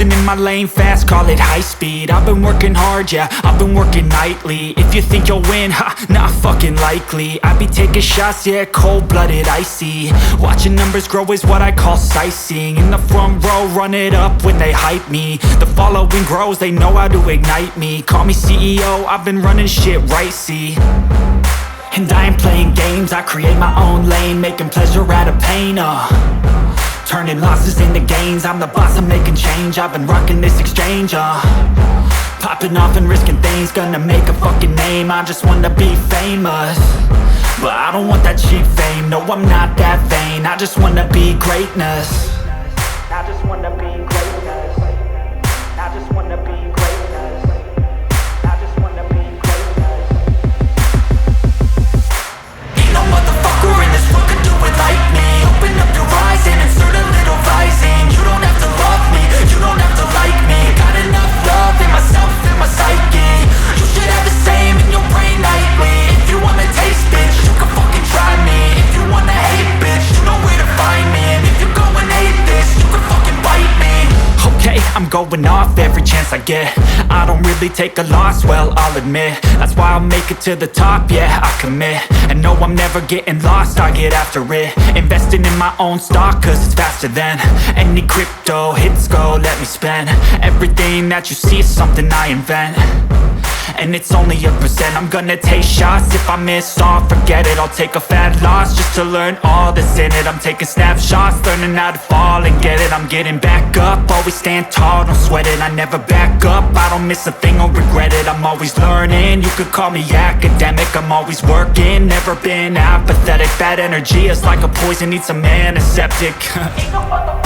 Investing in my lane fast, call it high speed. I've been working hard, yeah, I've been working nightly. If you think you'll win, ha, not fucking likely. I be taking shots, yeah, cold-blooded, icy. Watching numbers grow is what I call sightseeing. In the front row, run it up when they hype me. The following grows, they know how to ignite me. Call me CEO, I've been running shit right, see. And I ain't playing games, I create my own lane, making pleasure out of pain, turning losses into gains. I'm the boss, I'm making change. I've been rocking this exchange, popping off and risking things. Gonna make a fucking name, I just wanna be famous. But I don't want that cheap fame, no I'm not that vain. I just wanna be greatness. I just wanna be greatness. I just wanna be greatness. I just wanna be greatness. Ain't no motherfucker in this world could do it like me. Open up your eyes and insert a little rising. You don't have to love me, you don't have to like me. Got enough love in myself and my psyche. You should have the same in your brain nightly. If you wanna taste, bitch, you can fucking try me. If you wanna hate, bitch, you know where to find me. And if you go and hate this, you can fucking bite me. Okay, I'm going off every chance I get. I don't really take a loss, well, I'll admit. That's why I'll make it to the top, yeah, I commit. And no, I'm never getting lost, I get after it. Investing in my own stock, cause it's faster than any crypto hits go, let me spend. Everything that you see is something I invent. And it's only a percent. I'm gonna take shots. If I miss all, forget it. I'll take a fat loss just to learn all that's in it. I'm taking snapshots, learning how to fall and get it. I'm getting back up, always stand tall, don't sweat it. I never back up, I don't miss a thing or regret it. I'm always learning, you could call me academic. I'm always working, never been apathetic. Bad energy is like a poison, needs some antiseptic. Ain't no